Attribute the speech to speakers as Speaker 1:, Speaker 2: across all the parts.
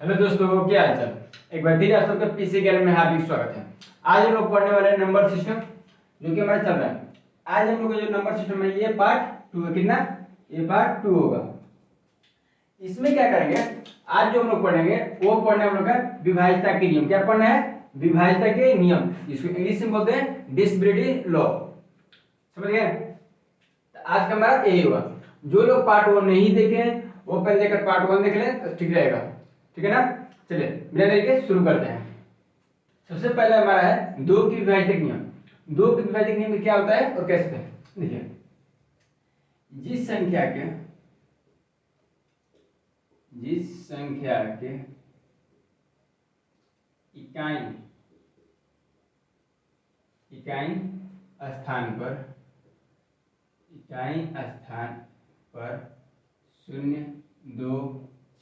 Speaker 1: Hello दोस्तों, क्या हाल चाल। एक बार फिर आप सबका पीसी ज्ञान में हार्दिक स्वागत है। आज हम लोग पढ़ने वाले हैं नंबर सिस्टम, जो कि हमारा चल रहा है। आज हम लोग का जो नंबर सिस्टम है ये पार्ट 2 है। कितना? ये पार्ट 2 होगा। इसमें क्या करेंगे, आज जो हम लोग पढ़ेंगे वो पढ़ने हम लोग का विभाज्यता के नियम। क्या पढ़ना है? विभाज्यता के नियम। इसको इंग्लिश में बोलते हैं डिविसिबिलिटी लॉ। समझ गए? तो आज का हमारा यही होगा। जो लोग पार्ट 1 नहीं देखे वो पहले जाकर पार्ट 1 देख लें तो ठीक रहेगा। ठीक है ना? चलिए बिना देरी के शुरू करते हैं। सबसे पहले हमारा है दो की विभाज्यता नियम। दो की विभाज्यता नियम में क्या होता है और कैसे है? देखिए, जिस संख्या के इकाई स्थान पर 0, 2,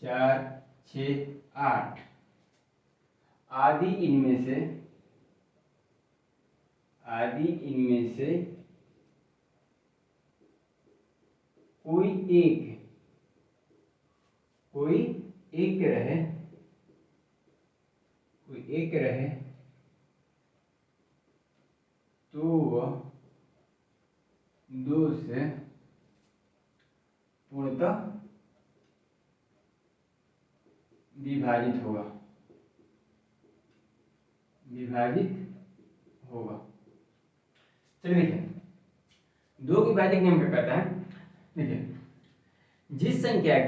Speaker 1: 4, 6, 8 आदि इनमें से कोई एक रहे तो वह दो से पूर्णतः विभाजित होगा। चलिए देखिए, दो की विभाज्यता नियम क्या कहता है। देखिए, जिस संख्या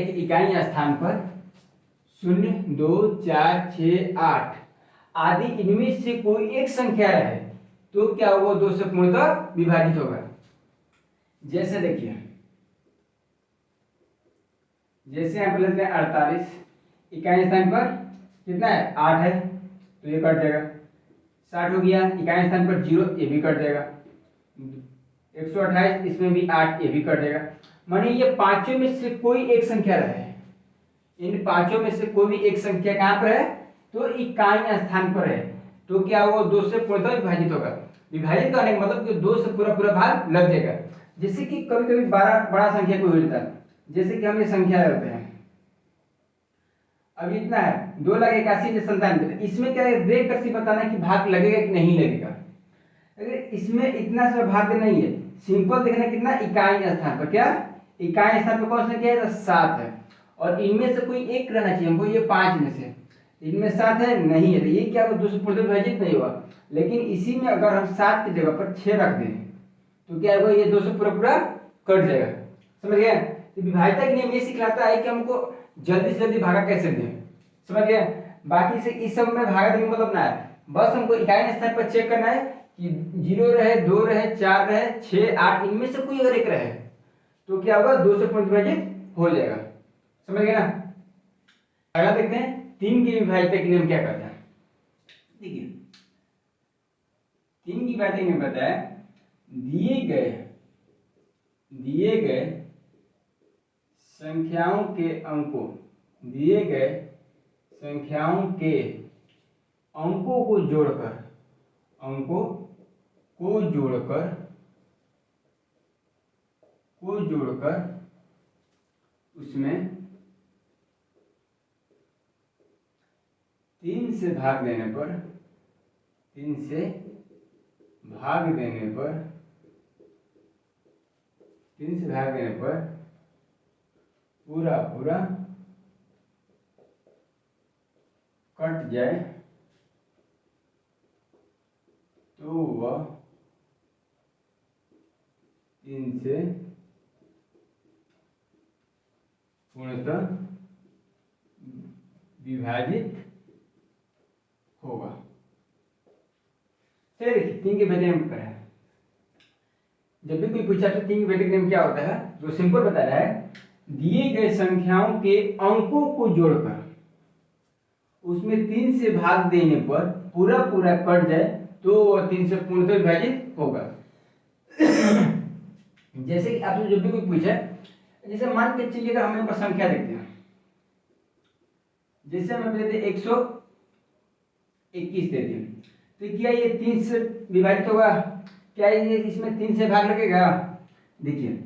Speaker 1: की इकाई स्थान पर 0, 2, 4, 6, 8 आदि इनमें से कोई एक संख्या रहे तो क्या होगा? दो से पूर्णतः विभाजित होगा। जैसे देखिए, जैसे यहाँ पर लेते हैं 48, इकाई स्थान पर कितना है? 8 है तो ये कट जाएगा। 60 हो गया, इकाई स्थान पर 0, ये भी कट जाएगा। 128, इसमें भी 8, ये भी कट जाएगा। माने ये पांचों में से कोई एक संख्या रहे, इन पांचों में से कोई भी एक संख्या कहां पर है? तो इकाई स्थान पर है तो क्या होगा? दो से पूर्णतः विभाजित होगा। विभाजित करने का मतलब कि दो से पूरा पूरा भाग लग जाएगा। जैसे कि कभी कभी बड़ा संख्या कोई हो जाता है, जैसे कि हम ये संख्या लेते हैं, अब इतना है 2,81,97, इसमें क्या है? देख कर बताना कि भाग लगेगा कि नहीं लगेगा। अगर इसमें इतना सा भाग नहीं है, सिंपल देखना कितना इकाई स्थान पर, क्या इकाई स्थान पर कौन सा संख्या है? 7 है। और इनमें से कोई एक रहना चाहिए हमको, ये 5 में से इनमें 7 है, नहीं है, तो ये क्या होगा? दो से पूर्णतः विभाजित नहीं होगा। लेकिन इसी में अगर हम 7 की जगह पर 6 रख दें तो क्या होगा? ये दो से पूरा पूरा कट जाएगा। समझ गए? तो विभाज्यता के नियम ये सिखलाता है कि हमको जल्दी से जल्दी भागा कैसे दें। समझ गए? बाकी से इस सब में भागा देने मतलब ना है, बस हमको इकाई स्थान पर चेक करना है कि 0 रहे, 2 रहे, 4 रहे, 6, 8 इनमें से कोई अगर एक रहे तो क्या होगा? दो से पूर्णतः विभाजित हो जाएगा। समझ गए ना? अगला देखते हैं 3 की विभाज्यता के नियम क्या कहता है। देखिए, 3 की विभाज्यता नियम कहता है दिए गए संख्याओं के अंकों को जोड़कर उसमें 3 से भाग देने पर पूरा पूरा कट जाए तो वह 3 से पूर्णतः विभाजित होगा। चलिए देखिए, 3 के विभाज्यता नियम पर है। जब भी कोई पूछा तो 3 के विभाज्यता नियम क्या होता है, तो सिंपल बताना है, दिए गए संख्याओं के अंकों को जोड़कर उसमें 3 से भाग देने पर पूरा पूरा कट जाए तो वह 3 से पूर्णतः विभाजित होगा। जैसे कि आपसे जब भी कोई पूछे, जैसे मान के चलिए अगर हम यहाँ पर संख्या देखते हैं, जैसे हम देते 121 देते हैं, तो क्या ये 3 से विभाजित होगा? क्या ये इसमें 3 से भाग लगेगा? देखिए,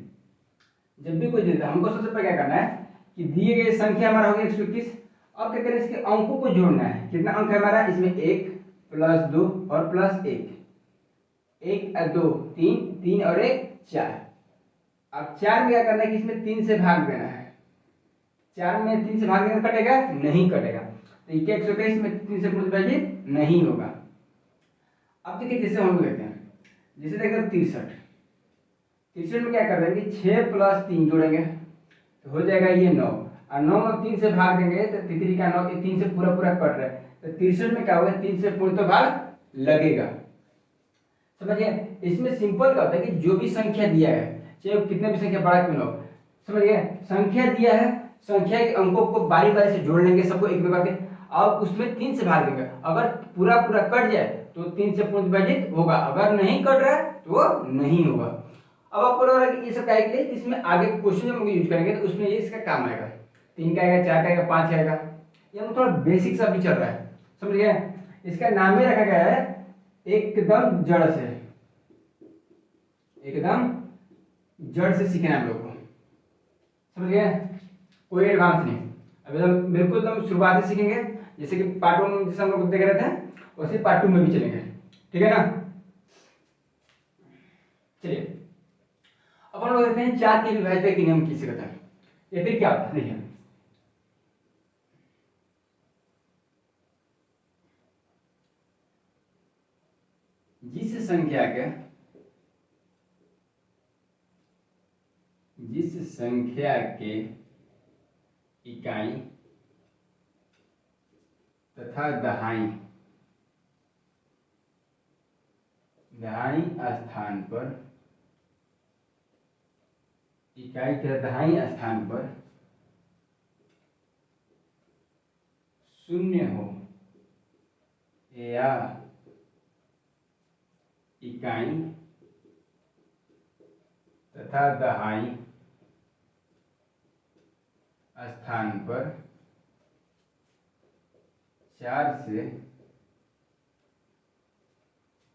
Speaker 1: जब भी कोई देता है हमको सबसे पहले क्या करना है कि दिए गए संख्या हमारा हो गया 121। अब क्या करें, इसके अंकों को जोड़ना है। कितना अंक है हमारा इसमें, 1 + 2 और +1, 1 और 2 3, 3 और 1 4। अब 4 में क्या करना है कि इसमें 3 से भाग देना है। 4 में 3 से भाग देना कटेगा नहीं कटेगा, तो ये 121 में 3 से विभाजित नहीं होगा। अब देखिए जैसे हम लेते हैं, जैसे देखते हैं 63, 63 में क्या कर देंगे 6 + 3 जोड़ेंगे तो हो जाएगा ये 9, और 9 में 3 से भाग देंगे तो तितरी का 9, 3 से पूरा पूरा कट रहा है, तो 63 में क्या होगा 3 से पूर्ण तो भाग लगेगा। समझिए, इसमें सिंपल क्या होता है कि जो भी संख्या दिया है, चाहे वो कितने भी संख्या बड़ा क्यों ना हो, समझिए संख्या दिया है, संख्या के अंकों को बारी बारी से जोड़ लेंगे सबको एक में करके, अब उसमें 3 से भाग देंगे। अगर पूरा पूरा कट जाए तो 3 से पूर्ण विभाजित होगा, अगर नहीं कट रहा है तो वो नहीं होगा। अब आपको लग रहा है कि ये सब क्या है, इसमें आगे क्वेश्चन जब हम यूज करेंगे तो उसमें ये इसका काम आएगा, 3 का आएगा, 4 का आएगा, 5 आएगा। ये थोड़ा बेसिक सा भी चल रहा है, समझ गए। इसका नाम ही रखा गया है एकदम जड़ से, एकदम जड़ से सीखना है हम लोग को, समझ गए, कोई एडवांस नहीं। अब एकदम बिल्कुल एकदम शुरुआत से सीखेंगे, जैसे कि पार्ट 1 में जैसे हम लोग देख रहे थे वैसे पार्ट 2 में भी चलेंगे, ठीक है ना। चलिए अब हम लोग देखते हैं 4 की विभाज्यता के नियम किसे कहते हैं, या फिर क्या होता है। देखिए जिस संख्या के इकाई तथा दहाई स्थान पर, इकाई के दहाई स्थान पर शून्य हो या इकाई तथा दहाई स्थान पर 4 से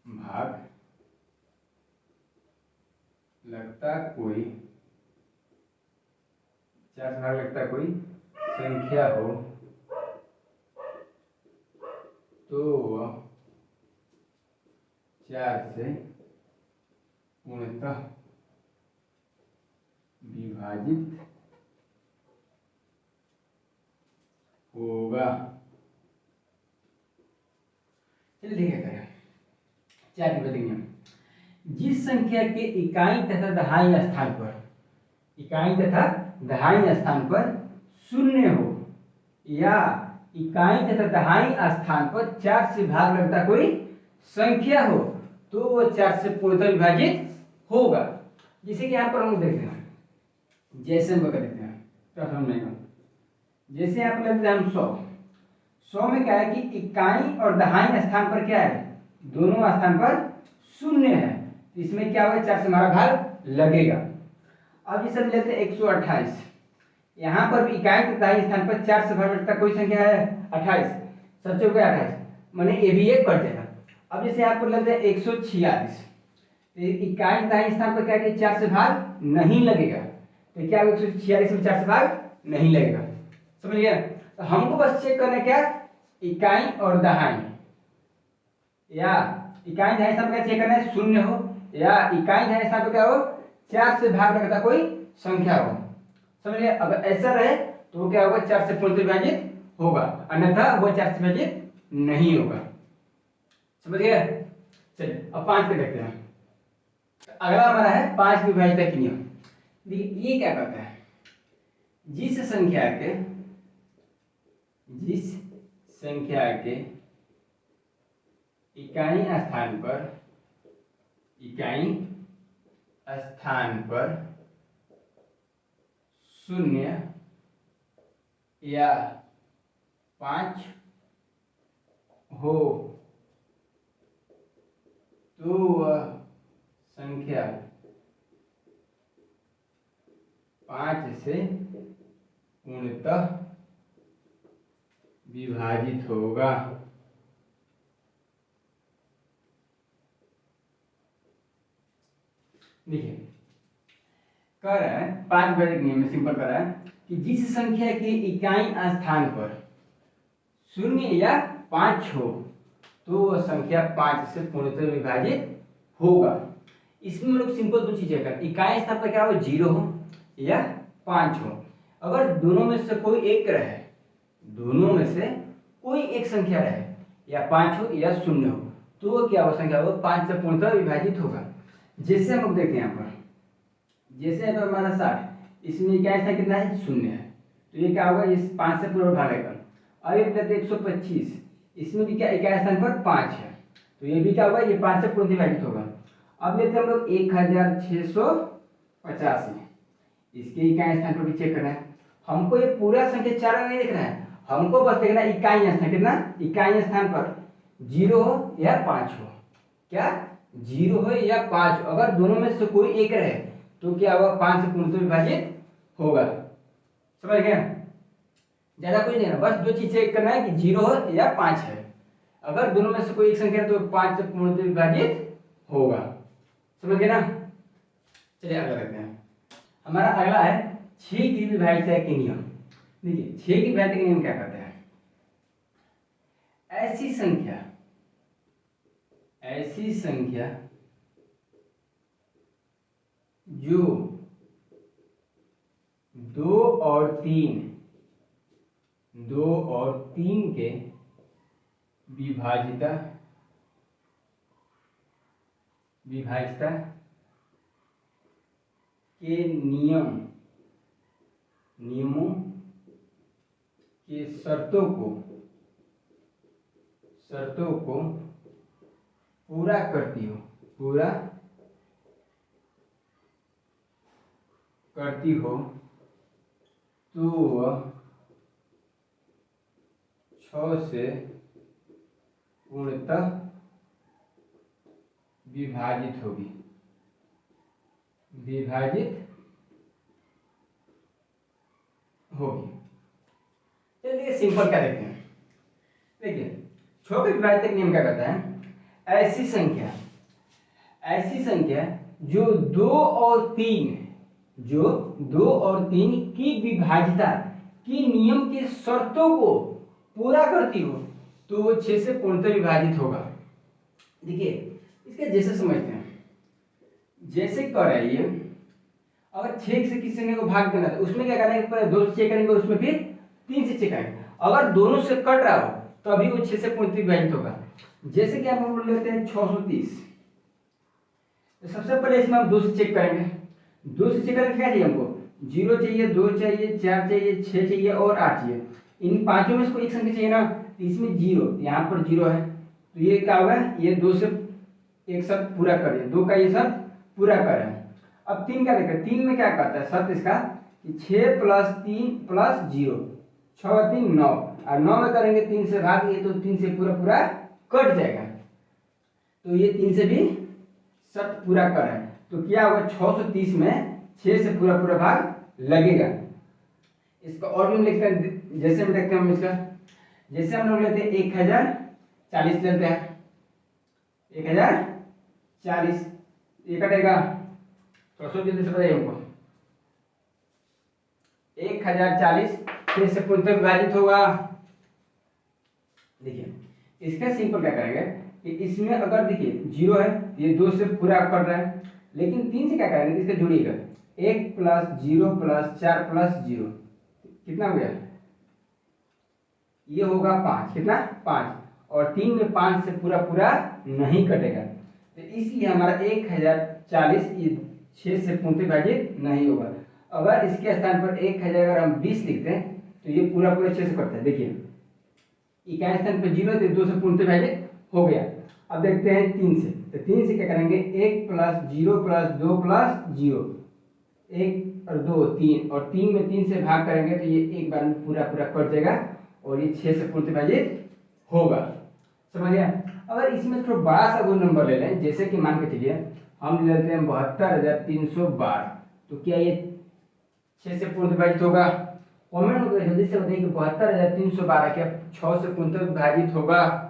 Speaker 1: भाग लगता कोई, 4 से भाग लगता कोई संख्या हो तो वह 4 से पूर्णतः विभाजित होगा। चलिए देखिए करें 4 की बदलिए, जिस संख्या के इकाई तथा दहाई स्थान पर, इकाई तथा दहाई स्थान पर शून्य हो या इकाई तथा दहाई स्थान पर 4 से भाग लगता कोई संख्या हो तो वह 4 से पूर्णतः विभाजित होगा। जैसे कि यहाँ पर हम देखते हैं, जैसे हम देखते हैं क्या समझ में, जैसे यहाँ पर लेते हैं हम 100 में क्या है कि इकाई और दहाई स्थान पर क्या है, दोनों स्थान पर शून्य है, तो इसमें क्या होगा 4 से हमारा भाग लगेगा। अब जैसे लेते हैं 128, यहाँ पर भी इकाई तथा दहाई स्थान पर 4 से भाग लगता कोई संख्या है 28, 7 चौके 28, माने ये भी एक कट जाएगा। अब जैसे यहाँ पर लेते हैं 146, तो इकाई दहाई स्थान पर क्या है कि 4 से भाग नहीं लगेगा, तो क्या 146 में 4 से भाग नहीं लगेगा, समझ गया। तो हमको बस चेक करना है क्या, इकाई और दहाई, या इकाई दहाई स्थान पर चेक करना है शून्य हो या इकाई दहाई स्थान पर क्या हो 4 से भाग लगता कोई संख्या हो, समझ गया। अगर ऐसा रहे तो वो क्या होगा 4 से पूर्ण विभाजित होगा, अन्यथा वो 4 से विभाजित नहीं होगा, समझ गया। चलिए अब 5 पे देखते हैं। अगला हमारा है 5 की विभाज्यता के नियम। देखिए ये क्या कहता है, जिस संख्या के इकाई स्थान पर शून्य या 5 हो तो वह संख्या 5 से पूर्णतः विभाजित होगा। देखिए कर रहा है 5 विभाजक नियम में सिंपल कर रहा है, कि जिस संख्या के इकाई स्थान पर 0 या 5 हो तो वह संख्या 5 से पूर्णतः विभाजित होगा। इसमें हम लोग सिंपल दो चीजें कर, इकाई स्थान पर क्या हो, 0 हो या 5 हो। अगर दोनों में से कोई एक रहे, दोनों में से कोई एक संख्या रहे, या 5 हो या 0 हो, तो वो क्या हो, संख्या वो 5 से पूर्णतः विभाजित होगा। जैसे हम लोग देखते हैं यहाँ पर, जैसे यहाँ पर हमारा 60, इसमें इकाई स्थान कितना है, 0 है, तो ये क्या होगा, इस 5 से पूरा भागेगा। अब ये लेते 125, इसमें भी क्या इकाई स्थान पर 5 है, तो ये भी क्या होगा, ये 5 से पूर्ण विभाजित होगा। अब लेते हम लोग 1685, इसके इकाई स्थान पर भी चेक करना है। हमको ये पूरा संख्या 4 नहीं देखना है, हमको बस देखना है इकाई स्थान कितना, इकाई स्थान पर 0 हो या 5 हो, क्या 0 हो या 5 हो, अगर दोनों में से कोई एक रहे तो क्या होगा, 5 से पूर्ण विभाजित होगा। समझ गए, ज्यादा कुछ नहीं है, बस दो चीज चेक करना है कि 0 हो या 5 है। अगर दोनों में से कोई एक संख्या है तो 5 से पूर्ण विभाजित होगा। समझ गए ना। चलिए अगला देखते हैं। हमारा अगला है 6 की विभाज्यता के नियम। देखिए 6 की विभाज्यता के नियम क्या कहते हैं, ऐसी संख्या जो 2 और 3 के विभाज्यता के नियमों के शर्तों को पूरा करती हो तो वह 6 से पूर्णतः विभाजित होगी। चलिए सिंपल क्या देखते हैं। देखिए 6 के विभाज्यता का नियम क्या कहता है, ऐसी संख्या जो 2 और 3 की विभाज्यता की नियम के शर्तों को पूरा करती हो तो वो 6 से पूर्णतः विभाजित होगा। देखिए इसके जैसे समझते हैं, जैसे कर रहा है ये, अगर 6 से किसी संख्या को भाग देना है तो उसमें क्या करना है, पहले 2 से चेक करेंगे, उसमें फिर 3 से चेक करेंगे। अगर दोनों से कट रहा हो तो अभी वो 6 से पूर्णतः विभाजित होगा। जैसे कि हम लोग लेते हैं 630, तो सबसे पहले इसमें हम 2 से चेक करेंगे। 2 से चेक करके क्या चाहिए हमको, 0 चाहिए, 2 चाहिए, 4 चाहिए, 6 चाहिए और 8 चाहिए। इन पांचों में से कोई एक संख्या चाहिए ना, इसमें 0, यहाँ पर 0 है, तो ये क्या होगा, ये 2 से एक शर्त पूरा कर दिया, 2 का ये शर्त पूरा कर रहे हैं। अब 3 का देखिए, 3 में क्या करता है शर्त इसका कि 6 + 3 + 0, 6 और 3 9, और 9 में करेंगे 3 से भाग, ये तो 3 से पूरा कट जाएगा, तो ये 3 से भी शर्त पूरा कर रहे हैं, तो क्या होगा 630 में 6 से पूरा भाग लगेगा। इसका और भी हम लिखते हैं, जैसे हम देखते हैं हम इसका, जैसे हम लोग लेते हैं 1040 लेते हैं, 1040 ये कटेगा, तो जल्दी से बताइए हमको, 1040 6 से पूर्णतः विभाजित होगा। देखिए इसका सिंपल क्या करेंगे कि इसमें अगर देखिए 0 है, ये 2 से पूरा कर रहा है, लेकिन 3 से क्या करेंगे, इसका जोड़िएगा, 1 + 0 + 4 + 0 कितना हो गया, ये होगा 5, कितना 5, और 3 में 5 से पूरा नहीं कटेगा, तो इसलिए हमारा 1040 ये 6 से पूर्ण विभाजित नहीं होगा। अगर इसके स्थान पर 1000 अगर हम 20 लिखते हैं तो ये पूरा 6 से कटता है। देखिए इकाई स्थान पर 0 तो 2 से पूर्ण विभाजित हो गया। अब देखते हैं 3 से, तो 3 से क्या करेंगे, 1 + 0 + 2 + 0, 1 और 2 3, और 3 में 3 से भाग करेंगे तो ये एक बार में पूरा कट जाएगा और ये 6 से पूर्ण विभाजित होगा। समझ गया। अगर इसमें थोड़ा बड़ा सा कोई नंबर ले लें, जैसे कि मान के चलिए हम ले लेते हैं 72,312, तो क्या ये 6 से पूर्ण विभाजित होगा? कमेंट में जल्दी से बताइए कि 72,312 क्या 6 से पूर्ण विभाजित होगा?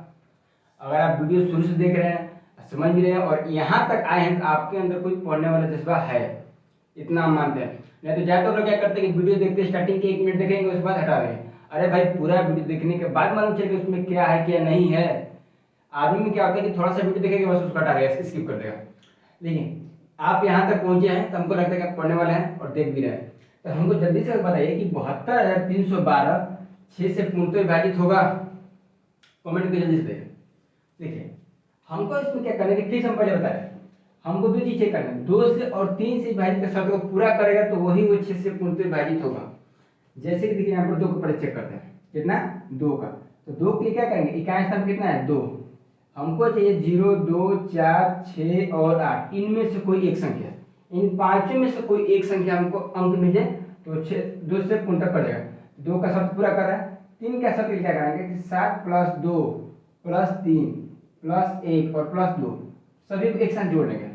Speaker 1: अगर आप वीडियो शुरू से देख रहे हैं, समझ भी रहे हैं और यहाँ तक आए हैं तो आपके अंदर कोई पढ़ने वाला जज्बा है, इतना हम मानते हैं। नहीं तो ज्यादातर लोग क्या करते हैं कि वीडियो देखते स्टार्टिंग के 1 मिनट देखेंगे उसके बाद हटा देंगे। अरे भाई पूरा वीडियो देखने के बाद मालूम चलेगा उसमें क्या है क्या नहीं है। आदमी में क्या होता है कि थोड़ा सा वीडियो देखेगा बस उसको हटा देगा, स्किप कर देगा। लेकिन आप यहाँ तक पहुंचे हैं तो हमको लगता है कि आप पढ़ने वाले हैं और देख भी रहे हैं। तो हमको जल्दी से बताइए कि 72,312 6 से पूर्णतः विभाजित होगा। कमेंट में जल्दी से देखिए। हमको इसमें क्या करना है कि फिर हम पहले बताए हमको दो चीज चेक करना है, 2 से और 3 से विभाजित का शब्द को पूरा करेगा तो वही वो 6 से पूर्णतः विभाजित होगा। जैसे कि देखिए यहाँ पर 2 को पहले चेक करते हैं, कितना 2 का, तो 2 के लिए क्या करेंगे, इकाई स्थान कितना है 2। हमको चाहिए 0 2 4 6 और 8, इनमें से कोई एक संख्या, इन पांचों में से कोई एक संख्या हमको अंक मिल जाए तो 2 से पूर्णतः कर देगा। 2 का शब्द पूरा कर रहा है। 3 का शब्द क्या करेंगे कि 7 + 2 + 3 + 1 और +2 सभी को एक साथ जोड़ लेंगे।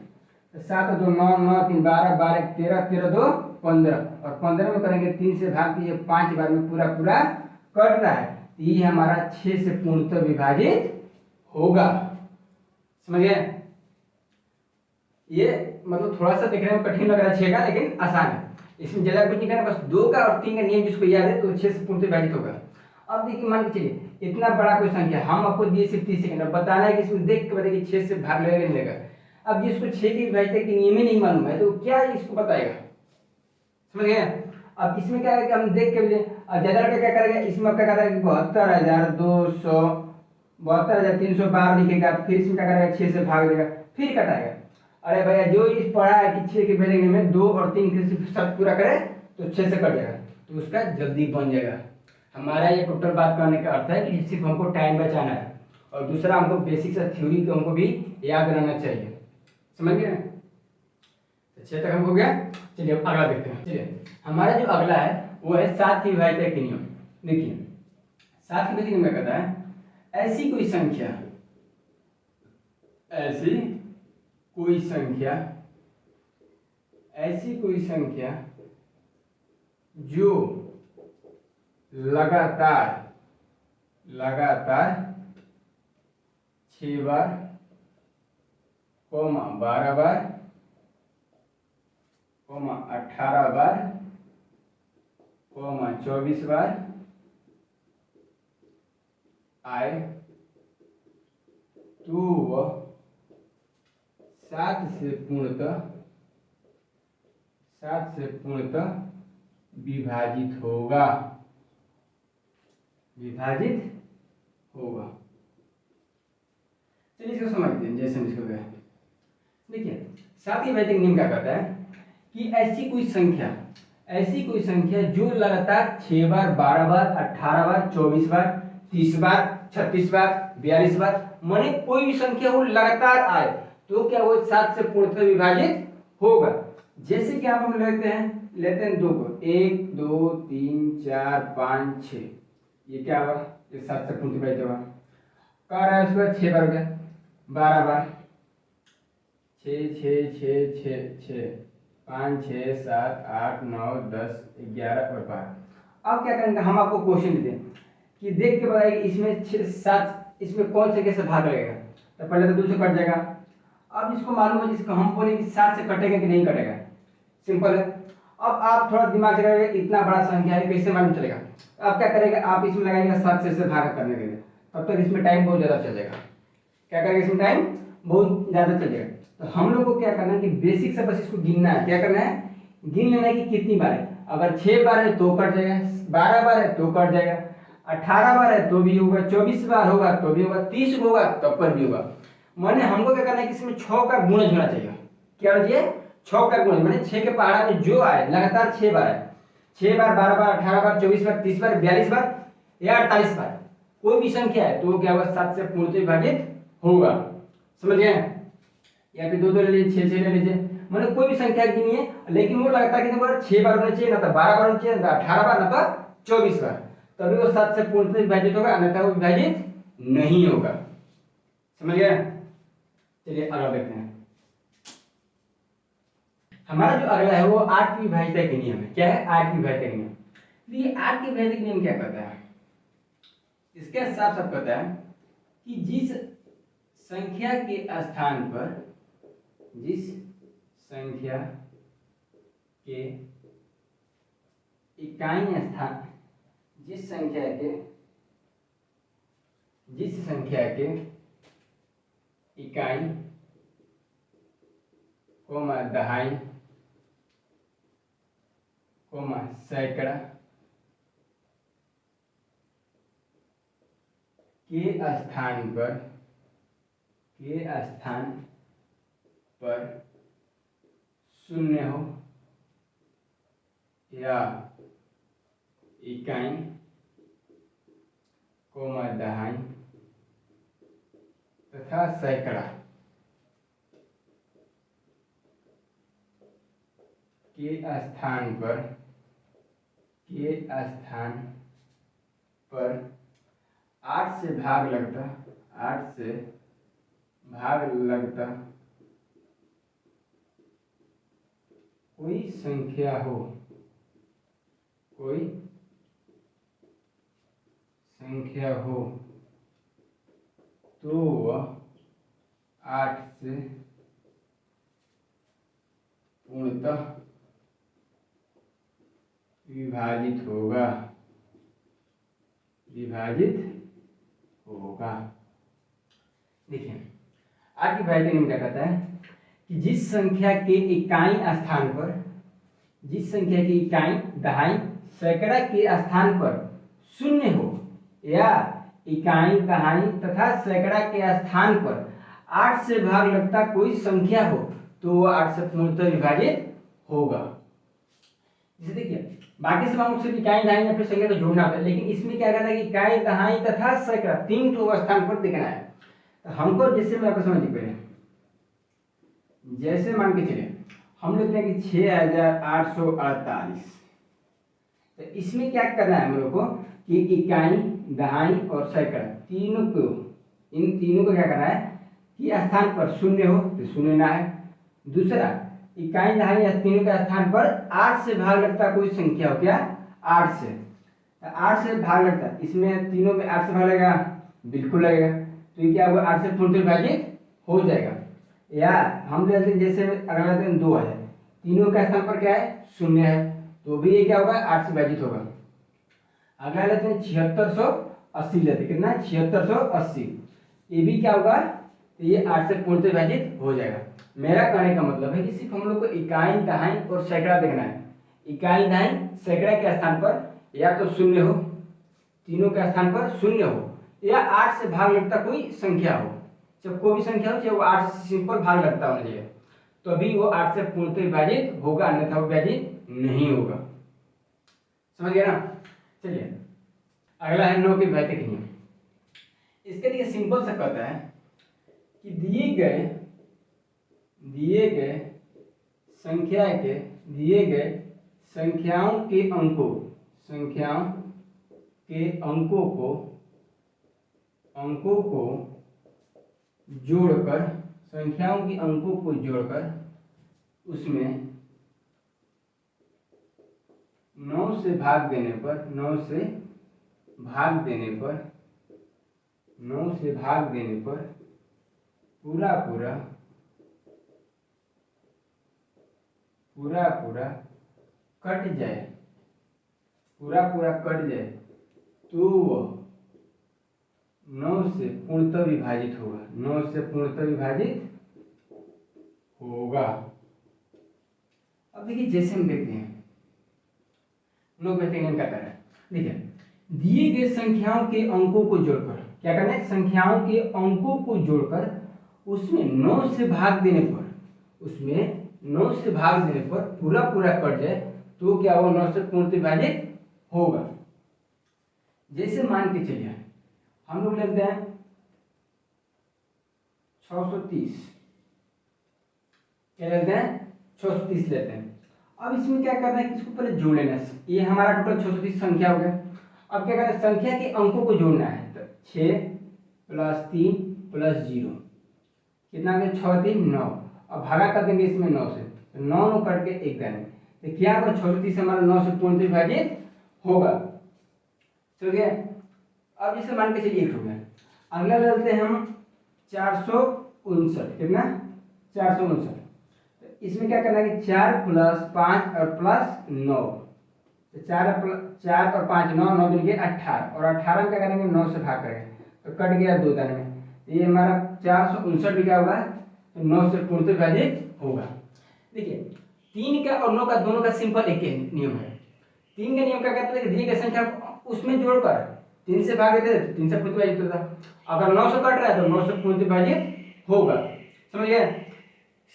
Speaker 1: 7 2 9 9 3 12 12 13 13 2 15 और 15 में करेंगे 3 से भाग, तो ये 5 बार में पूरा पूरा कट रहा है। ये हमारा 6 से पूर्णतः विभाजित होगा। समझ गए? ये मतलब थोड़ा सा देखने में कठिन लग रहा है 6 का, लेकिन आसान है। इसमें ज्यादा कुछ नहीं करना, बस 2 का और 3 का नियम जिसको याद है तो 6 से पूर्णतः विभाजित होगा। अब देखिए मान के चलिए इतना बड़ा कोई संख्या हम आपको दिए सिर्फ 30 सेकंड, बताना है कि इसमें देख के बताइए कि 6 से भाग लगेगा नहीं लगेगा। अब जिसको 6 की विभाजित के नियम ही नहीं मालूम है तो क्या इसको बताएगा। समझ गए? अब इसमें क्या है कि हम देख के ज्यादा लड़का क्या करेगा, इसमें क्या करेगा कि 72,200 72,312 लिखेगा, फिर इसमें क्या करेगा 6 से भाग देगा फिर कटाएगा। अरे भैया जो इस पढ़ा है कि 6 के भेजने में 2 और 3 के शब्द पूरा करे तो 6 से कट जाएगा, तो उसका जल्दी बन जाएगा। हमारा ये टोटल बात करने का अर्थ है कि सिर्फ हमको टाइम बचाना है और दूसरा हमको बेसिक सा थ्योरी को हमको भी याद रहना चाहिए। समझ गए? तो 6 तक हमको गया। चलिए अब अगला देखते हैं। चलिए हमारा जो अगला है वो है 7 की विभाज्यता के नियम। देखिए 7 की विभाज्यता के नियम क्या कहता है, ऐसी कोई संख्या जो लगातार 6 बार, 12 बार, 18 बार, 24 बार आए तो वह 7 से पूर्णतः विभाजित होगा। चलिए इसको समझते हैं जैसे हम इसको गए। देखिए 7 की विभाज्यता नियम क्या कहता है कि ऐसी कोई संख्या जो लगातार 6 बार, 12 बार, 18 बार, 24 बार, 30 बार, 36 बार, 42 बार, माने कोई भी संख्या वो लगातार आए तो क्या वो 7 से पूर्णतः विभाजित होगा। जैसे कि आप हम लेते हैं 2 को, 1 2 3 4 5 6, ये क्या हुआ, ये 7 से पूर्णतः विभाजित होगा। कह रहा है उसके बाद 6 बार हो गया, 12 बार, 6 6 6 6 6 5 6 7 8 9 10 11 और 12। अब क्या करेंगे, हम आपको क्वेश्चन देते हैं कि देख के बताइए इसमें 6 7 इसमें कौन से कैसे भाग लगेगा। तो पहले तो 2 से कट जाएगा। अब जिसको मालूम है, जिसको हम बोलेंगे 7 से कटेगा कि नहीं कटेगा, सिंपल है। अब आप थोड़ा दिमाग से लगाइए, इतना बड़ा संख्या है कैसे मालूम चलेगा। अब क्या करेगा, आप इसमें लगाएंगे 7 से इसे भाग करने के लिए, तब तक इसमें टाइम बहुत ज्यादा चलेगा। क्या करेगा, इसमें टाइम बहुत ज्यादा चलेगा। तो हम लोग को क्या करना है कि बेसिक से बस इसको गिनना है। क्या करना है, गिन लेना है कि कितनी बार है। अगर 6 बार है तो कट जाएगा, 12 बार है तो कट जाएगा, 18 बार है तो भी होगा, 24 बार होगा तो भी होगा, 30 होगा तब पर भी होगा। माने हमको क्या करना है कि इसमें 6 का गुणज होना चाहिए। क्या होना चाहिए, 6 का गुणज, माने 6 के पहाड़ा में जो आए लगातार 6 बार है, 6 बार, 12 बार, 18 बार, 24 बार, 30 बार, 42 बार या 48 बार, कोई भी संख्या है तो क्या होगा, 7 से पूर्णतः विभाजित होगा। समझ गए? या फिर 2 2 ले लीजिए, 6 6 ले लीजिए, मतलब कोई भी संख्या गिनिए, लेकिन वो लगातार कितने बार, 6 बार होना चाहिए, ना तो 12 बार होना चाहिए, ना तो 18 बार, ना तो 24 बार, तभी वो 7 से पूर्णतः विभाजित होगा, अन्यथा वो विभाजित नहीं होगा। समझ गए? चलिए अगला देखते हैं। हमारा जो अगला है वो 8 की विभाज्यता के नियम है। क्या है, 8 की विभाज्यता के नियम। तो ये 8 की विभाज्यता के नियम क्या कहता है, इसके साफ साफ कहता है कि जिस संख्या के स्थान पर के इकाई स्थान जिस संख्या के इकाई दहाई सैकड़ा के स्थान पर शून्य हो या इकाई दहाई तथा सैकड़ा के स्थान पर 8 से भाग लगता कोई संख्या हो तो वह 8 से पूर्णतः विभाजित होगा। देखिए आज की व्याख्यान में क्या कहता है कि जिस संख्या के इकाई स्थान पर दहाई सैकड़ा के स्थान पर शून्य हो या इकाई दहाई तथा सैकड़ा के स्थान पर 8 से भाग लगता कोई संख्या हो तो वह 8 से पूर्णतः विभाजित होगा। जैसे देखिए बाकी सब हम सिर्फ इकाई दहाई या फिर संख्या को जोड़ना होता है, लेकिन इसमें क्या कहता है कि इकाई दहाई तथा सैकड़ा 3 स्थान पर देखना है। तो हमको जैसे मैं आपको समझिए पहले, जैसे मान के चले हम लेते हैं कि 6848, तो इसमें क्या करना है हम लोग को कि इकाई दहाई और सैकड़ा इन तीनों को क्या करना है कि स्थान पर शून्य हो तो शून्य ना है। दूसरा इकाई दहाई या तीनों के स्थान पर 8 से भाग लगता कोई संख्या हो, क्या 8 से, तो 8 से भाग लगता, इसमें तीनों में 8 से भाग लगेगा, बिल्कुल लगेगा, तो ये क्या होगा 8 से पूर्णतः विभाजित हो जाएगा। या हम लेते हैं जैसे अगर लेते हैं 2000, तीनों के स्थान पर क्या है शून्य है, तो भी ये क्या होगा 8 से विभाजित होगा। अगर लेते हैं 7680 लेते हैं, कितना 7680, ये भी क्या होगा ये 8 से पूर्णतः विभाजित हो जाएगा। मेरा कहने का मतलब है कि सिर्फ हम लोग को इकाई दहाई और सैकड़ा देखना है। इकाई दहाई सैकड़ा के स्थान पर या तो शून्य हो, तीनों के स्थान पर शून्य हो, या 8 से भाग लगता कोई संख्या हो, चाहे कोई भी संख्या हो, चाहे वो 8 से सिंपल भाग लगता होना चाहिए, तो अभी वो 8 से पूर्णतः विभाजित होगा, अन्यथा वो विभाजित नहीं होगा। समझ गया ना। चलिए अगला है 9 की व्याख्या। इसके लिए सिंपल सा कहता है कि दिए गए संख्याओं के अंकों को जोड़कर, संख्याओं के अंकों को जोड़कर उसमें 9 से भाग देने पर पूरा कट जाए, तो वह 9 से पूर्णतः विभाजित होगा। अब देखिए जैसे हम देखते हैं 9 नियम क्या कर रहा है, देखिए दिए गए संख्याओं के अंकों को जोड़कर क्या करना है, संख्याओं के अंकों को जोड़कर उसमें 9 से भाग देने पर पूरा कट जाए, तो क्या वो 9 से पूर्णतः विभाजित होगा। जैसे मान के चलिए हम लोग लेते हैं 630, क्या लेते हैं 630 लेते हैं। अब इसमें क्या करना है कि इसको पहले जोड़ लेना है, ये हमारा टोटल 630 संख्या हो गया। अब क्या करना है, संख्या के अंकों को जोड़ना है, तो 6 + 3 + 0 कितना हो गया 6 3 9, अब भागा कर देंगे इसमें 9 से, तो 9 9 कट के एक दाने, तो क्या होगा 630 हमारा 9 से पूर्णतः विभाजित होगा। चल गया। अब जैसे मान के चलिए 1 हो गया। अगला लेते हैं हम 459, कितना 459, इसमें क्या करना है कि 4 प्लस 5 और प्लस 9, तो 4 और 5 9, 9 मिल गए 18, और 18 में क्या करेंगे 9 से भाग करेंगे तो कट गया 2 दाने में, ये हमारा 459 भी क्या होगा, तो 9 से पूर्णतः विभाजित होगा। देखिए 3 का और 9 का दोनों का सिंपल एक ही नियम है। 3 का नियम क्या कहता है कि दिए गए संख्या उसमें जोड़कर 3 से भाग देते तो 3 से पूर्णतः विभाजित होता, अगर 9 से कट रहा है तो 9 से पूर्णतः विभाजित होगा। समझ गए?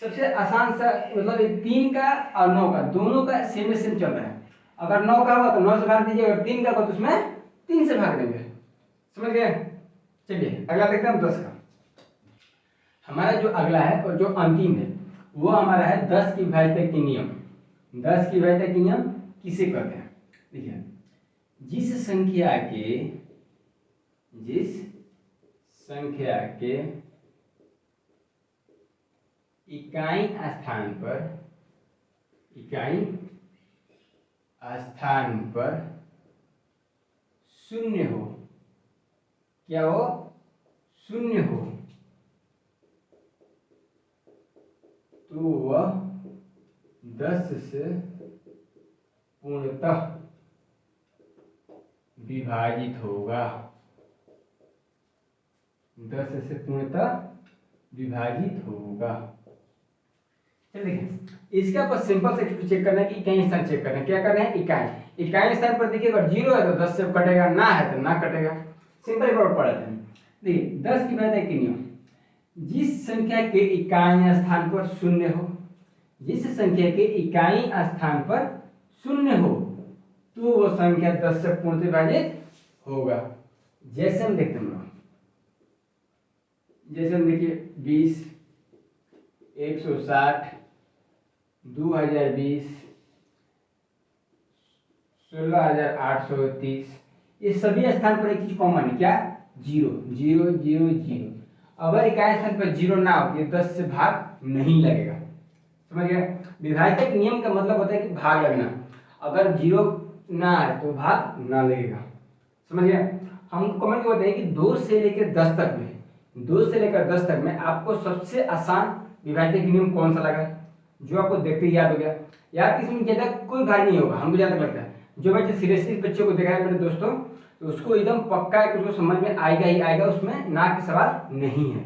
Speaker 1: सबसे आसान सा मतलब 3 का और 9 का दोनों का सेम सेम चल रहा है, अगर 9 का होगा तो 9 से भाग दीजिए, अगर 3 का होगा तो उसमें 3 से भाग देंगे। समझ गए? चलिए अगला देखते हैं हम 10 का। हमारा जो अगला है और जो अंतिम है वो हमारा है 10 की विभाज्यता के नियम। 10 की विभाज्यता के नियम किसे कहते हैं? देखिए जिस संख्या के इकाई स्थान पर शून्य हो, क्या हो, शून्य हो, तो वह 10 से पूर्णतः विभाजित होगा। 10 से पूर्णतः विभाजित होगा। चलिए देखिए इसका बस सिंपल से चेक करना है कि इकाई स्थान चेक करना है। क्या करना है? इकाई स्थान पर देखिए अगर 0 है तो 10 से कटेगा, ना है तो ना कटेगा। सिंपल वर्ड पढ़ते हैं। देखिए 10 की विभाज्यता के नियम, जिस संख्या के इकाई स्थान पर शून्य हो, जिस संख्या के इकाई स्थान पर शून्य हो तो वो संख्या 10 से पूर्णतः विभाजित होगा। जैसे हम देखते हैं, जैसे हम देखिए 20, 160, 2020, 16,830, ये सभी स्थान पर एक चीज कॉमन है, क्या? 0 0 0 0। अगर इकाई स्थान पर 0 ना हो तो 10 से भाग नहीं लगेगा। समझ गए? विभाज्यता के नियम का मतलब होता है कि भाग लगना, अगर 0 ना आए तो भाग ना लगेगा। समझ गए? हम कमेंट होते हैं कि 2 से लेकर 10 तक में, 2 से लेकर 10 तक में आपको सबसे आसान विभाज्यता के नियम कौन सा लगा, जो आपको देखते ही याद हो गया? याद इसमें ज्यादा कोई भारी नहीं होगा, हमको ज्यादा लगता है। जो बच्चे सीरियसली बच्चों को देखा है मेरे दोस्तों, तो उसको एकदम पक्का है कि उसको समझ में आएगा ही आएगा, उसमें ना के सवाल नहीं है।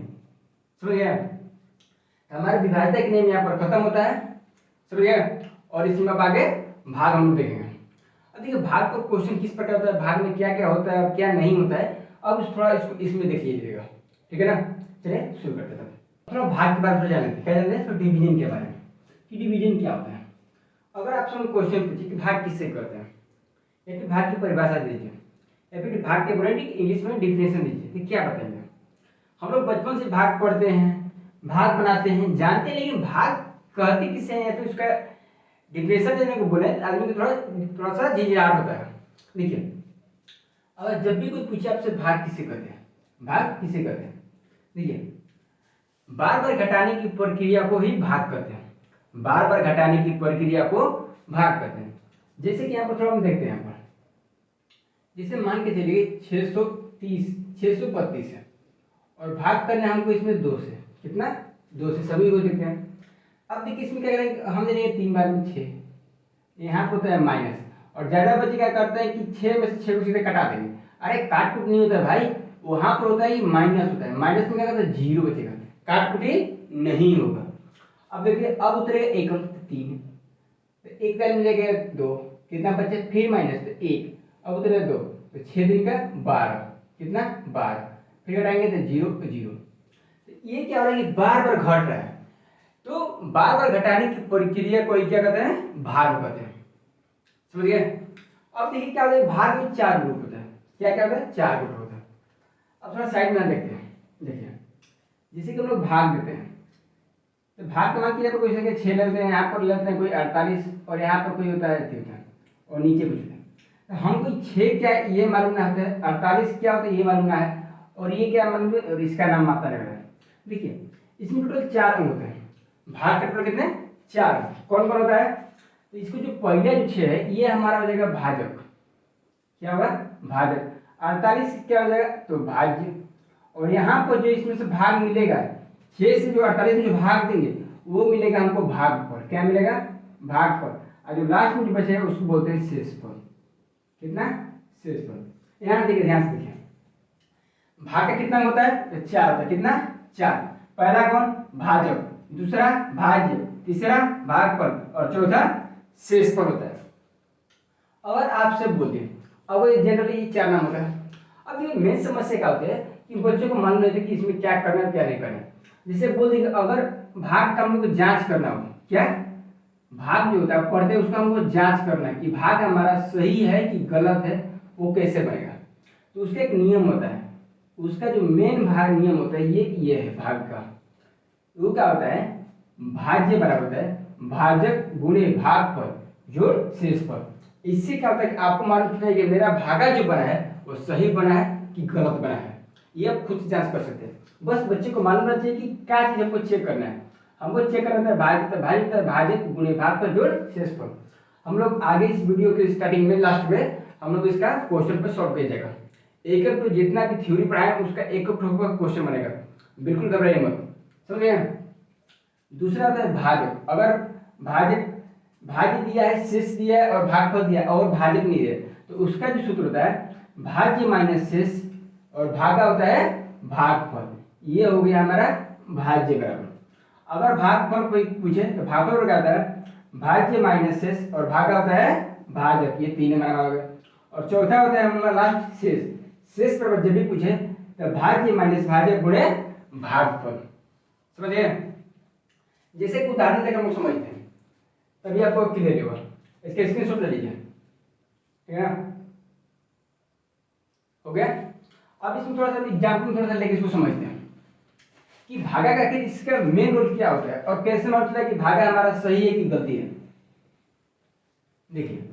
Speaker 1: समझ गया? हमारे विभाज्यता के नियम यहाँ पर खत्म होता है। समझ गया? और इसमें अब आगे भाग हम देखेंगे। अब देखिए भाग का क्वेश्चन किस प्रकार होता है, भाग में क्या क्या होता है और क्या नहीं होता है, अब थोड़ा इसको इसमें देख लीजिएगा। ठीक है ना? चलिए शुरू करते हैं। थोड़ा भाग के बारे में जान लेते हैं। क्या जानते हैं? तो डिवीजन के बारे में कि डिवीजन क्या होता है। अगर आपसे हम क्वेश्चन पूछे कि भाग किससे करते हैं, या फिर भाग की परिभाषा दीजिए, या फिर भाग के बोले इंग्लिश में डिफिनेशन दीजिए, तो क्या बताएंगे? हम लोग बचपन से भाग पढ़ते हैं, भाग बनाते हैं, जानते हैं, लेकिन भाग कहते किसे हैं या फिर उसका डिफिनेशन देने को बोले आदमी को थोड़ा सा झिझाहट होता है। देखिए अगर जब भी कोई पूछे आपसे भाग किसे कहते हैं, भाग किसे कहते हैं, देखिए बार बार घटाने की प्रक्रिया को ही भाग कहते हैं। बार बार घटाने की प्रक्रिया को भाग कहते हैं। जैसे कि यहाँ पर थोड़ा हम देखते हैं, यहाँ पर जैसे मान के चलिए 632 है और भाग करना है हमको इसमें 2 से, कितना? 2 से, सभी को देखते हैं। अब देखिए इसमें क्या करेंगे, हम दे देंगे 3 बार में 6, यहाँ पर होता है माइनस, और ज्यादा बच्चे क्या करते हैं कि 6 में से 6 को सीधे कटा देंगे। अरे काट कुट नहीं होता है भाई, वहां पर होता है माइनस होता है, माइनस में क्या करता है 0 बचेगा, काट कुटी नहीं होगा। अब देखिए अब उतरेगा 1 और 3, तो 1 का मिलेगा 2, कितना बचे? फिर माइनस, तो 1, अब उतरेगा 2, तो 6 दिन का 12, कितना? 12, फिर घटाएंगे तो 0 तो 0। तो ये क्या हो रहा है कि बार बार घट रहा है, तो बार बार घटाने की प्रक्रिया को क्या कहते हैं? भाग कहते हैं। समझ गए? अब देखिए क्या होता है, भाग में 4 ग्रुप होता है। क्या क्या होता है? 4 ग्रुप होता है। अब थोड़ा साइड में देखते हैं। देखिए जैसे कि हम लोग भाग देते हैं, तो भाग का मान कोई संख्या 6 लेते हैं, यहाँ पर लेते हैं कोई 48, और यहाँ पर कोई होता है और नीचे कुछ होता है। तो हमको 6 क्या ये मालूम ना होता है, 48 क्या होता है ये मालूम ना है, और ये क्या मालूम है, और इसका नाम माता लग रहा है। देखिए इसमें टोटल 4 अंक होते हैं। भाग के टोटल कितने? 4। कौन कौन होता है? तो इसको जो पहला जो 6 है ये हमारा हो जाएगा भाजक। क्या होगा? भाजक। 48 क्या हो जाएगा? तो भाज्य। और यहाँ पर जो इसमें से भाग मिलेगा 6 से जो 48 में जो भाग देंगे वो मिलेगा हमको भागफल। क्या मिलेगा? भागफल। और जो लास्ट में जो बचेगा उसको बोलते हैं शेषफल। कितना? शेषफल। यहाँ देखिए, ध्यान से देखिए, भाग का कितना होता है? तो 4 होता है। कितना? 4। पहला कौन? भाजक, दूसरा भाज्य, तीसरा भागफल और चौथा शेषफल होता है। और आपसे बोलिए, अब ये जनरली ये 4 नाम होता है। अब ये मेन समस्या क्या होती है कि बच्चों को मालूम नहीं था कि इसमें क्या करना है क्या नहीं करना है। जैसे बोल देंगे अगर भाग का हम लोग को जांच करना हो, क्या भाग जो होता है पढ़ते हैं उसका हमको जांच करना है कि भाग हमारा सही है कि गलत है, वो कैसे बनेगा। तो उसका एक नियम होता है, उसका जो मेन भाग नियम होता है ये है भाग का। वो क्या होता है? भाज्य बराबर होता है भाजक गुणे भागफल जोड़ शेषफल। इससे क्या होता है कि आपको मालूम है कि मेरा भागा जो बना है वो सही बना है कि गलत बना है, ये आप खुद से जांच कर सकते हैं। बस बच्चे को मालूम रहना चाहिए कि क्या चीज हमको चेक करना है। हमको चेक करना है भाजक गुणे भागफल जोड़ शेषफल। हम लोग आगे इस वीडियो के स्टार्टिंग में लास्ट में हम लोग इसका क्वेश्चन पर सॉल्व किया जाएगा। एक तो जितना भी थ्योरी पढ़ाए उसका एक क्वेश्चन बनेगा, बिल्कुल घबराइए मत, समझ गए। दूसरा होता है भाजक। अगर भाजक भाज्य दिया है, शेष दिया है और भागफल दिया है और भाजक नहीं दिया तो उसका जो सूत्र होता है भाज्य माइनस शेष और भागा होता है भागफल। ये हो गया हमारा भाज्य बराबर। अगर भागफल कोई पूछे तो भागफल क्या होता है? भाज्य माइनस शेष और भागा होता है भाजक। ये 3 हमारा हो गया। और चौथा होता है हमारा लास्ट शेष। शेष पर जब भी पूछे तो भाज्य माइनस भाजक गुणे भागफल। समझिए, जैसे एक उदाहरण देकर हम समझते हैं तभी आपको क्लियर होगा। इसके स्क्रीनशॉट ले लीजिए, ठीक है ना? हो गया। अब इसमें थोड़ा सा एग्जाम्पल थोड़ा सा लेके इसको समझते हैं कि भागा का आखिर इसका मेन रोल क्या होता है और कैसे मालूम चलता है कि भागा हमारा सही है कि गलती है। देखिए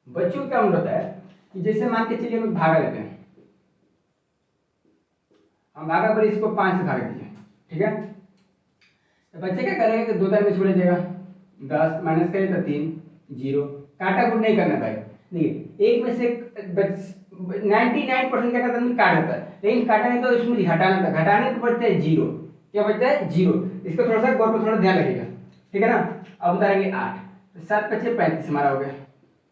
Speaker 1: बच्चों क्या होता है कि जैसे मान के चलिए हम भागा लेते हैं, हम भागा पर इसको 5 से भाग दीजिए, ठीक है? तो बच्चे क्या करेंगे कि 2 टाइम में छोड़ जाएगा, 10 माइनस करें तो 3 0। काटा कुट नहीं करना भाई। देखिए एक में से 99% क्या करता है काट देता है, लेकिन काटा नहीं तो इसमें घटाना था, घटाने तो बचता है 0। क्या बचता है? 0। इसको थोड़ा सा गौर पर थोड़ा ध्यान रखिएगा, ठीक है ना? अब उतारेंगे 8, 7 बचे 35 हमारा हो गया।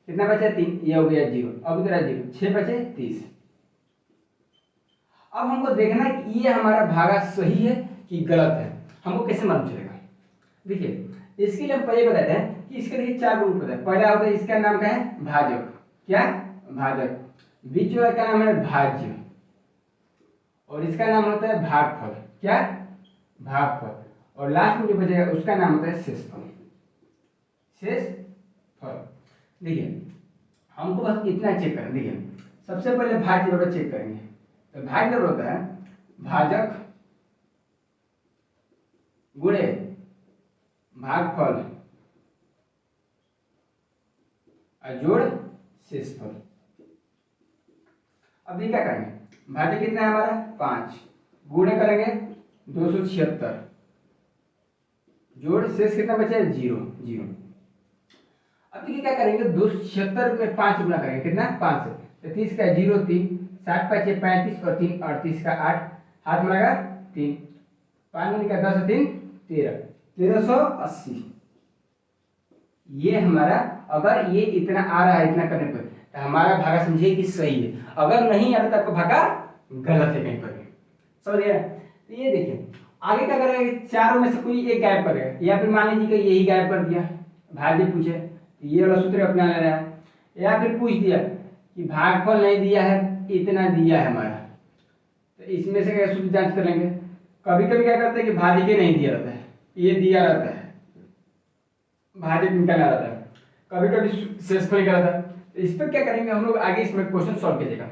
Speaker 1: कितना बचा? 3। ये हो गया 0। अब उतरा 0, 6 बचे 30। अब हमको देखना है कि ये हमारा भागा सही है कि गलत है, हमको कैसे मालूम चलेगा? देखिए इसके लिए हम पहले बताते हैं कि इसके देखिए 4 रूप होता है। पहला होता है इसका नाम क्या है? भाजक। क्या? भाजक। बीच वाला का नाम है भाज्य और इसका नाम होता है भागफल। क्या? भागफल। और लास्ट में जो बचेगा उसका नाम होता है शेषफल। शेषफल। देखिए हमको बस इतना चेक करना। देखिए सबसे पहले भाज्य बराबर चेक करेंगे तो भाज्य बराबर होता है भाजक गुणे भागफल जोड़ शेषफल। अब ये क्या करेंगे? भाज्य कितना है हमारा? 5 गुणे करेंगे 276 जोड़ शेष कितना बचा है? 0 0। अब देखिए क्या करेंगे? 276 में 5 गुना करेंगे, कितना? 5 से। 30 का 0 3, 60 5 35 और 3 38 का 8, हाथ में लगा 3, 5 में का 10 3 13, 1380। ये हमारा अगर ये इतना आ रहा है इतना करने पर तो हमारा भागा समझिए कि सही है, अगर नहीं आ रहा तो आपका भागा गलत है कहीं पर भी। समझ गया? तो ये देखिए आगे क्या करेंगे? चारों में से कोई एक गायब करेगा, या फिर मान लीजिए कि यही गायब कर दिया, भाज्य पूछे तो ये वाला सूत्र अपना ले रहा है, या फिर पूछ दिया कि भागफल नहीं दिया है इतना दिया है हमारा, तो इसमें से क्या सूत्र जांच कर लेंगे। कभी कभी क्या करते हैं कि भाज्य के नहीं दिया रहता है, ये दिया रहता है, भाज्य निकालना रहता है, कभी कभी शेषफल निकाला था। तो इस पर क्या करेंगे हम लोग आगे इसमें क्वेश्चन सॉल्व किया जाएगा।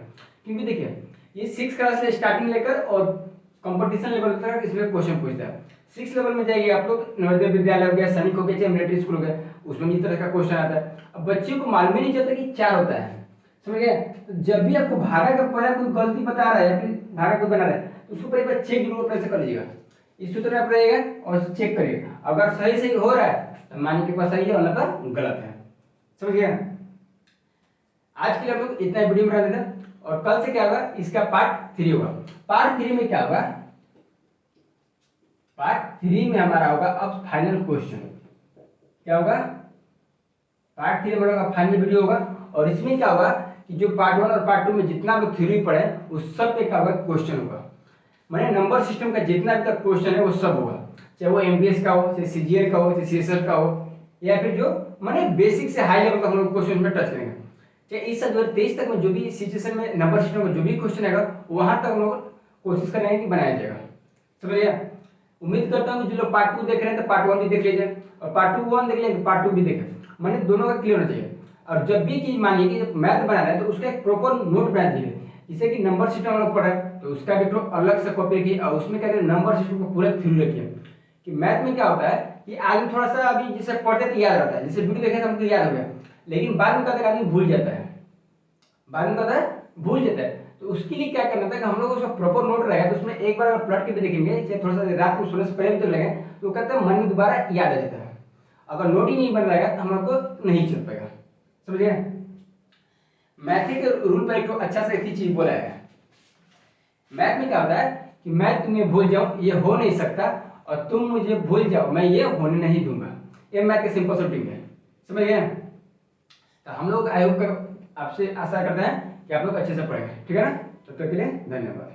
Speaker 1: क्योंकि देखिए ये 6 क्लास से स्टार्टिंग लेकर और कंपटीशन लेवल तक इसमें क्वेश्चन पूछता है। 6 लेवल में जाइए आप लोग, नवोदय विद्यालय हो गया, सैनिक हो गया, चाहे मिलिट्री स्कूल हो गया, उसमें इस तरह का क्वेश्चन आता है। अब बच्चे को मालूम ही नहीं चलता कि 4 होता है, समझ गए? तो जब भी आपको भागा का पहला कोई गलती बता रहा है या फिर भागा कोई बना रहा है तो उसको एक बार चेक जरूर अपने से कर लीजिएगा। इस सूत्र में आप रहेगा और चेक करिएगा, अगर सही सही हो रहा है तो मानिए कि पास सही है, वरना तो गलत है। समझ गया? आज के लिए हम लोग इतना वीडियो बना देते हैं और कल से क्या होगा? इसका पार्ट 3 होगा। पार्ट 3 में क्या होगा? पार्ट 3 में हमारा होगा अब फाइनल क्वेश्चन। क्या होगा? पार्ट 3 में हमारा फाइनल वीडियो होगा, और इसमें क्या होगा कि जो पार्ट 1 और पार्ट 2 में जितना भी थ्योरी पढ़े उस सब पे क्या होगा, क्वेश्चन होगा। मैंने नंबर सिस्टम का जितना भी तक क्वेश्चन है वो सब होगा, चाहे वो एमबीएस का हो, चाहे सीजीएल का हो, चाहे सीएसएल का हो, या फिर जो मैंने बेसिक से हाई लेवल तक हम लोग क्वेश्चन में टच करेंगे। चाहे इस साल 2023 तक में जो भी सिचुएशन में नंबर सिस्टम का जो भी क्वेश्चन आएगा वहां तक हम लोग कोशिश करेंगे कि बनाया जाएगा। समझिए, उम्मीद करता हूँ कि जो लोग पार्ट 2 देख रहे हैं तो पार्ट 1 भी देख लीजिए, और पार्ट 1 देख लेंगे तो पार्ट 2 भी देखें, मैंने दोनों का क्लियर होना चाहिए। और जब भी चीज मानिए कि जब मैथ बना रहे हैं तो उसका एक प्रॉपर नोट बना दीजिए, जैसे कि नंबर सिस्टम हम लोग पढ़े तो उसका भी तो अलग से कॉपी रखिए, और उसमें क्या करें नंबर सिस्टम को पूरा थ्योरी रखिए। कि मैथ में क्या होता है कि आदमी थोड़ा सा अभी जैसे पढ़ते तो याद रहता है, जैसे वीडियो देखे तो हमको याद हो गया, लेकिन बाद में क्या आदमी भूल जाता है, बाद में क्या भूल जाता है। तो उसके लिए क्या करना था कि हम लोग उसका प्रॉपर नोट रहेगा, तो उसमें एक बार अगर पलट के भी देखेंगे, चाहे थोड़ा सा रात को सोने से पहले भी तो लगे, तो कहते हैं मन में दोबारा याद आ जाता है। अगर नोट ही नहीं बन रहेगा तो हम लोग को नहीं चल पाएगा। समझिए, मैथ के रूल पर एक अच्छा सा एक चीज बोला है, मैथ में क्या होता है कि मैं तुम्हें भूल जाऊं ये हो नहीं सकता, और तुम मुझे भूल जाओ मैं ये होने नहीं दूंगा। ये मैथ के सिंपल शॉर्टिंग है। समझ गए? तो हम लोग आई होप आपसे आशा करते हैं कि आप लोग अच्छे से पढ़ेंगे। ठीक है ना? तब तक के लिए धन्यवाद।